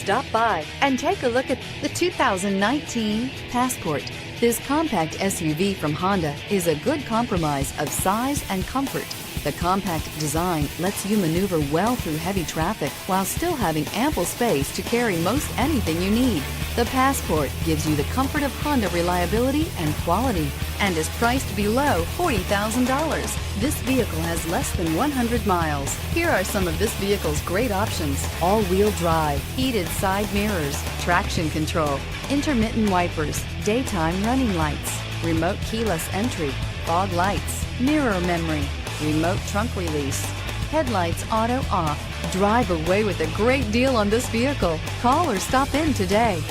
stop by and take a look at the 2019 Passport. This compact SUV from Honda is a good compromise of size and comfort. The compact design lets you maneuver well through heavy traffic while still having ample space to carry most anything you need. The Passport gives you the comfort of Honda reliability and quality and is priced below $40,000. This vehicle has less than 100 miles. Here are some of this vehicle's great options: all-wheel drive, heated side mirrors, traction control, intermittent wipers, daytime running lights, remote keyless entry, fog lights, mirror memory, remote trunk release, headlights auto off. Drive away with a great deal on this vehicle. Call or stop in today.